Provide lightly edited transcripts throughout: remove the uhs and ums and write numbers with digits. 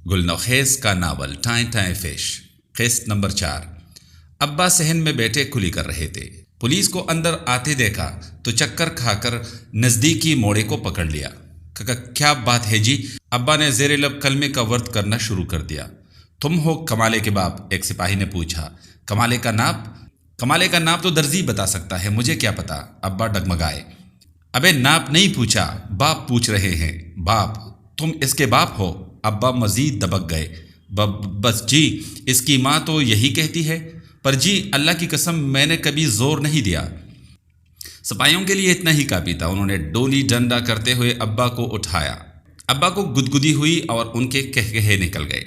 گلنخیز کا novel ٹائیں ٹائیں fish قسط number 4۔ ابا صحن میں بیٹھے کھلی کر رہے تھے۔ پولیس کو اندر آتے دیکھا تو چکر کھا کر نزدیکی موڑے کو پکڑ لیا۔ کیا بات ہے جی؟ ابا نے زیر لب کلمے کا ورد کرنا شروع کر دیا۔ تم ہو کمالے کے باپ؟ ایک سپاہی نے پوچھا۔ کمالے کا ناپ؟ کمالے کا ناپ تو درزی بتا سکتا ہے، مجھے کیا پتا؟ ابا ڈگمگائے۔ ابے ناپ نہیں پوچھا، باپ پوچھ رہے ہیں۔ باپ؟ تم اس کے باپ ہو؟ ابا مزید دبک گئے۔ بس جی، اس کی ماں تو یہی کہتی ہے، پر جی اللہ کی قسم میں نے کبھی زور نہیں دیا۔ سپاہیوں کے لیے اتنا ہی کافی تھا۔ انہوں نے ڈولی ڈنڈا کرتے ہوئے ابا کو اٹھایا۔ ابا کو گدگدی ہوئی اور ان کے کہے نکل گئے۔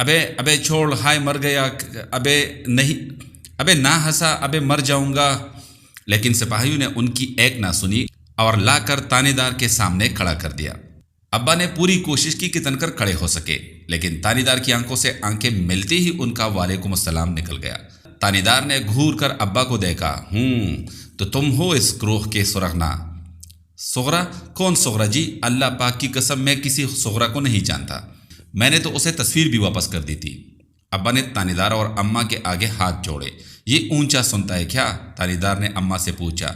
ابے چھوڑ، ہائے مر گیا، ابے نہیں، ابے نہ ہنسا، ابے مر جاؤں گا۔ لیکن سپاہیوں نے ان کی ایک نہ سنی اور لا کر تانے دار کے سامنے کھڑا کر دیا۔ ابا نے پوری کوشش کی کہ تن کر کھڑے ہو سکے، لیکن تانے دار کی آنکھوں سے آنکھیں ملتے ہی ان کا وعلیکم السلام نکل گیا۔ تانے دار نے گھور کر ابا کو دیکھا۔ تو تم ہو اس گروہ کے سرغنا؟ سغرا؟ کون سغرا جی؟ اللہ پاک کی قسم میں کسی سغرا کو نہیں جانتا، میں نے تو اسے تصویر بھی واپس کر دی تھی۔ ابا نے تانے دار اور اماں کے آگے ہاتھ جوڑے۔ یہ اونچا سنتا ہے کیا؟ تانے دار نے اماں سے پوچھا۔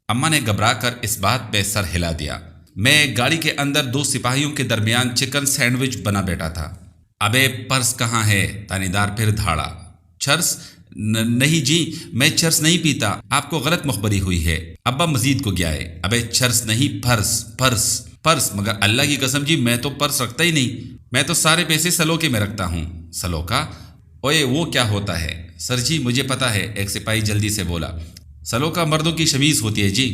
اماں نے گھبرا کر اس بات پہ سر ہلا دیا۔ میں گاڑی کے اندر دو سپاہیوں کے درمیان چکن سینڈوچ بنا بیٹھا تھا۔ ابے پرس کہاں ہے؟ تانے دار پھر دھاڑا۔ چرس؟ نہیں جی، میں چرس نہیں پیتا، آپ کو غلط مخبری ہوئی ہے۔ ابا مزید کو گیا ہے۔ ابے چرس نہیں، پرس، مگر اللہ کی قسم جی میں تو پرس رکھتا ہی نہیں، میں تو سارے پیسے سلوکے میں رکھتا ہوں۔ سلوکا؟ اوئے وہ کیا ہوتا ہے؟ سر جی مجھے پتا ہے، ایک سپاہی جلدی سے بولا۔ سلوکا مردوں کی شمیز ہوتی ہے جی۔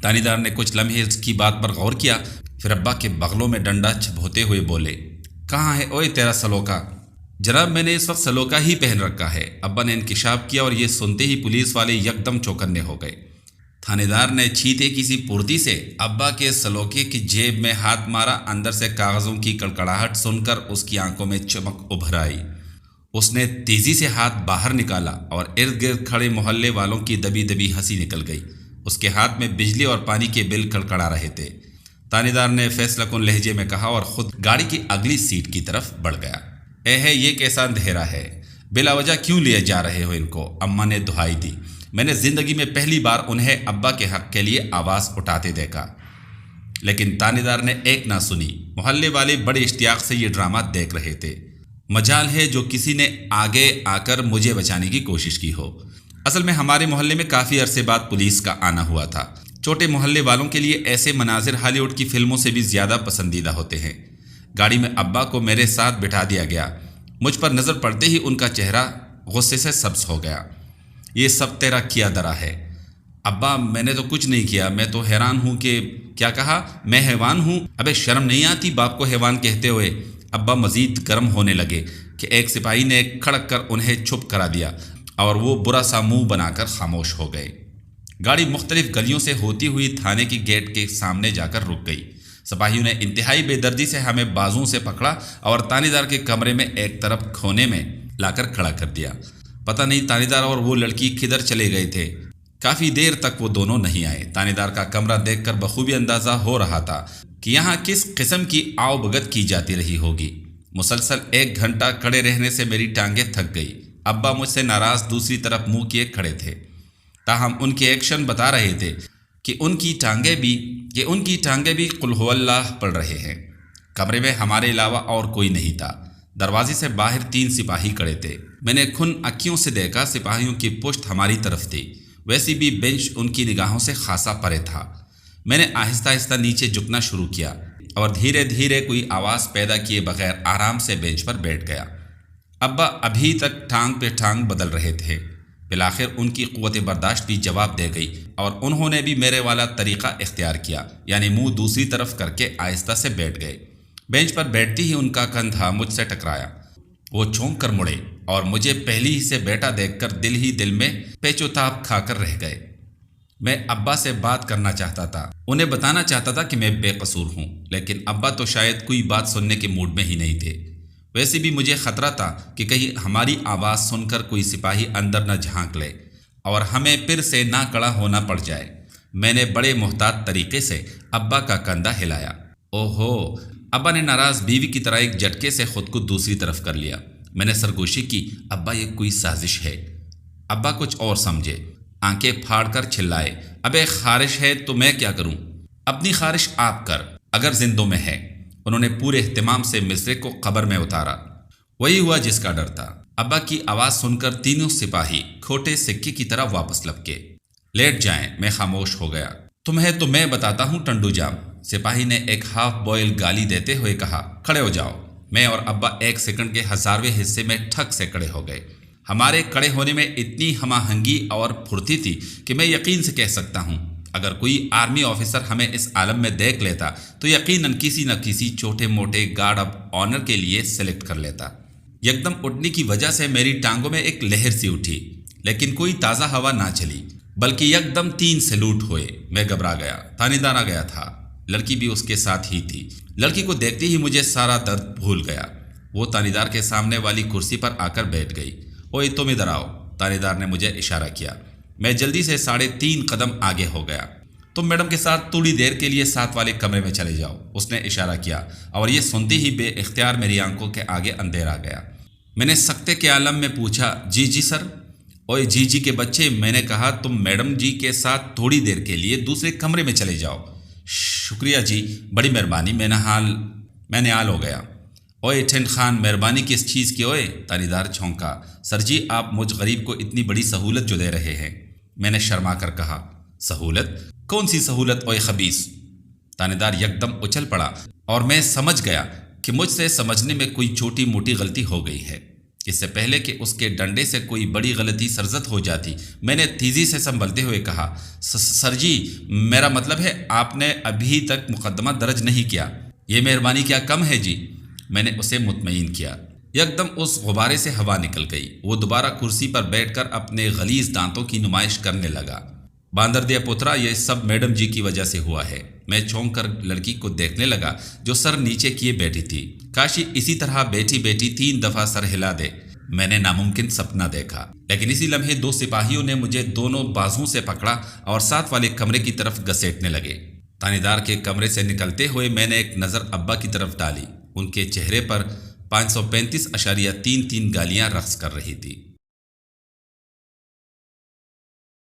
تانے دار نے کچھ لمحے اس کی بات پر غور کیا، پھر ابا کے بغلوں میں ڈنڈا چھپوتے ہوئے بولے، کہاں ہے اوئے تیرا سلوکا؟ جناب میں نے اس وقت سلوکا ہی پہن رکھا ہے۔ ابا نے انکشاف کیا اور یہ سنتے ہی پولیس والے یکدم چوکنے ہو گئے۔ تھانے دار نے چھیتے کسی پھرتی سے ابا کے سلوکے کی جیب میں ہاتھ مارا۔ اندر سے کاغذوں کی کڑکڑاہٹ سن کر اس کی آنکھوں میں چمک ابھر آئی۔ اس نے تیزی سے ہاتھ باہر نکالا اور ارد گرد کھڑے محلے والوں کی دبی دبی ہنسی نکل گئی۔ اس کے ہاتھ میں بجلی اور پانی کے بل کڑکڑا رہے تھے۔ تانے دار نے فیصلہ کن لہجے میں کہا اور خود گاڑی کی اگلی سیٹ کی طرف بڑھ گیا۔ یہ کیسا اندھیرا ہے، بلا وجہ کیوں لیے جا رہے ہو ان کو؟ اماں نے دہائی دی۔ میں نے زندگی میں پہلی بار انہیں ابا کے حق کے لیے آواز اٹھاتے دیکھا۔ لیکن تانے دار نے ایک نہ سنی۔ محلے والے بڑے اشتیاق سے یہ ڈرامہ دیکھ رہے تھے۔ مجال ہے جو کسی نے آگے آ کر مجھے بچانے کی کوشش کی ہو۔ اصل میں ہمارے محلے میں کافی عرصے بعد پولیس کا آنا ہوا تھا۔ چھوٹے محلے والوں کے لیے ایسے مناظر ہالی ووڈ کی فلموں سے بھی زیادہ پسندیدہ ہوتے ہیں۔ گاڑی میں ابا کو میرے ساتھ بٹھا دیا گیا۔ مجھ پر نظر پڑتے ہی ان کا چہرہ غصے سے سبز ہو گیا۔ یہ سب تیرا کیا درا ہے؟ ابا میں نے تو کچھ نہیں کیا، میں تو حیران ہوں کہ کیا کہا؟ میں حیوان ہوں؟ ابے شرم نہیں آتی باپ کو حیوان کہتے ہوئے؟ ابا مزید گرم ہونے لگے کہ ایک سپاہی نے کھڑک کر انہیں چپ کرا دیا اور وہ برا سا منہ بنا کر خاموش ہو گئے۔ گاڑی مختلف گلیوں سے ہوتی ہوئی تھانے کی گیٹ کے سامنے جا کر رک گئی۔ سپاہیوں نے انتہائی بے دردی سے ہمیں بازوں سے پکڑا اور تانے دار کے کمرے میں ایک طرف کھونے میں لا کر کھڑا کر دیا۔ پتہ نہیں تانے دار اور وہ لڑکی کدھر چلے گئے تھے۔ کافی دیر تک وہ دونوں نہیں آئے۔ تانے دار کا کمرہ دیکھ کر بخوبی اندازہ ہو رہا تھا کہ یہاں کس قسم کی آؤ بھگت کی جاتی رہی ہوگی۔ مسلسل 1 گھنٹہ کھڑے رہنے سے میری ٹانگیں تھک گئی۔ ابا مجھ سے ناراض دوسری طرف منہ کیے کھڑے تھے، تاہم ان کے ایکشن بتا رہے تھے کہ ان کی ٹانگیں بھی قل ہو اللہ پڑھ رہے ہیں۔ کمرے میں ہمارے علاوہ اور کوئی نہیں تھا۔ دروازے سے باہر 3 سپاہی کھڑے تھے۔ میں نے کھن اکھیوں سے دیکھا، سپاہیوں کی پشت ہماری طرف تھی، ویسی بھی بینچ ان کی نگاہوں سے خاصا پرے تھا۔ میں نے آہستہ آہستہ نیچے جھکنا شروع کیا اور دھیرے دھیرے کوئی آواز پیدا کیے بغیر آرام سے بینچ پر بیٹھ گیا۔ ابا ابھی تک ٹانگ پہ ٹانگ بدل رہے تھے۔ بالآخر ان کی قوت برداشت بھی جواب دے گئی اور انہوں نے بھی میرے والا طریقہ اختیار کیا، یعنی منہ دوسری طرف کر کے آہستہ سے بیٹھ گئے۔ بینچ پر بیٹھتی ہی ان کا کندھا مجھ سے ٹکرایا۔ وہ چونک کر مڑے اور مجھے پہلی ہی سے بیٹا دیکھ کر دل ہی دل میں پیچ و تاب کھا کر رہ گئے۔ میں ابا سے بات کرنا چاہتا تھا، انہیں بتانا چاہتا تھا کہ میں بے قصور ہوں، لیکن ابا تو شاید کوئی بات سننے کے موڈ میں ہی نہیں تھے۔ ویسے بھی مجھے خطرہ تھا کہ کہیں ہماری آواز سن کر کوئی سپاہی اندر نہ جھانک لے اور ہمیں پھر سے نہ کڑا ہونا پڑ جائے۔ میں نے بڑے محتاط طریقے سے ابا کا کندھا ہلایا۔ اوہو، ابا نے ناراض بیوی کی طرح ایک جھٹکے سے خود کو دوسری طرف کر لیا۔ میں نے سرگوشی کی، ابا یہ کوئی سازش ہے۔ ابا کچھ اور سمجھے، آنکھیں پھاڑ کر چلائے، ابے خارش ہے تو میں کیا کروں؟ اپنی خارش آپ کر، اگر زندوں میں ہے۔ انہوں نے پورے اہتمام سے مصرے کو قبر میں اتارا۔ وہی ہوا جس کا ڈر تھا۔ ابا کی آواز سن کر تینوں سپاہی کھوٹے سکے کی طرح واپس لپکے۔ لیٹ جائیں، میں خاموش ہو گیا۔ تمہیں تو میں بتاتا ہوں ٹنڈو جام، سپاہی نے ایک ہاف بوائل گالی دیتے ہوئے کہا۔ کھڑے ہو جاؤ۔ میں اور ابا ایک سیکنڈ کے 1000ویں حصے میں ٹھک سے کھڑے ہو گئے۔ ہمارے کھڑے ہونے میں اتنی ہم آہنگی اور پھرتی تھی کہ میں یقین سے کہہ سکتا ہوں اگر کوئی آرمی آفیسر ہمیں اس عالم میں دیکھ لیتا تو یقیناً کسی نہ کسی چھوٹے موٹے گارڈ آف آنر کے لیے سلیکٹ کر لیتا۔ یکدم اٹھنے کی وجہ سے میری ٹانگوں میں ایک لہر سی اٹھی، لیکن کوئی تازہ ہوا نہ چلی، بلکہ یکدم 3 سیلوٹ ہوئے۔ میں گھبرا گیا، تانے دار آ گیا تھا، لڑکی بھی اس کے ساتھ ہی تھی۔ لڑکی کو دیکھتے ہی مجھے سارا درد بھول گیا۔ وہ تانے دار کے سامنے والی کرسی پر آ کر بیٹھ گئی۔ اوئے تم ادھر آؤ، تانے دار نے مجھے اشارہ کیا۔ میں جلدی سے 3.5 قدم آگے ہو گیا۔ تم میڈم کے ساتھ تھوڑی دیر کے لیے ساتھ والے کمرے میں چلے جاؤ، اس نے اشارہ کیا، اور یہ سنتے ہی بے اختیار میری آنکھوں کے آگے اندھیرا آ گیا۔ میں نے سکتے کے عالم میں پوچھا، جی سر۔ اوئے جی کے بچے، میں نے کہا تم میڈم جی کے ساتھ تھوڑی دیر کے لیے دوسرے کمرے میں چلے جاؤ۔ شکریہ جی، بڑی مہربانی، میں نہال ہو گیا۔ اوئے ٹھنڈ خان، مہربانی کس چیز کی؟ اوئے تانے دار چھونکا۔ سر جی، آپ مجھ غریب کو اتنی بڑی سہولت جو دے رہے ہیں۔ میں نے شرما کر کہا، سہولت؟ کون سی سہولت اوئے خبیث؟ تانے دار یکدم اچھل پڑا اور میں سمجھ گیا کہ مجھ سے سمجھنے میں کوئی چھوٹی موٹی غلطی ہو گئی ہے۔ اس سے پہلے کہ اس کے ڈنڈے سے کوئی بڑی غلطی سرزد ہو جاتی، میں نے تیزی سے سنبھلتے ہوئے کہا، سر جی، میرا مطلب ہے آپ نے ابھی تک مقدمہ درج نہیں کیا۔ یہ مہربانی کیا کم ہے جی؟ میں نے اسے مطمئن کیا۔ یکدم اس غبارے سے ہوا نکل گئی۔ وہ دوبارہ کرسی پر بیٹھ کر اپنے غلیظ دانتوں کی نمائش کرنے لگا۔ باندر دیا پترا، یہ سب میڈم جی کی وجہ سے ہوا ہے۔ میں چونک کر لڑکی کو دیکھنے لگا جو سر نیچے کیے بیٹھی تھی۔ کاشی اسی طرح بیٹھی 3 دفعہ سر ہلا دے۔ میں نے ناممکن سپنا دیکھا، لیکن اسی لمحے 2 سپاہیوں نے مجھے دونوں بازوؤں سے پکڑا اور ساتھ والے کمرے کی طرف گھسیٹنے لگے۔ تانے دار کے کمرے سے نکلتے ہوئے میں نے ایک نظر ابا کی طرف ڈالی۔ ان کے چہرے پر 535.33 گالیاں رقص کر رہی تھی۔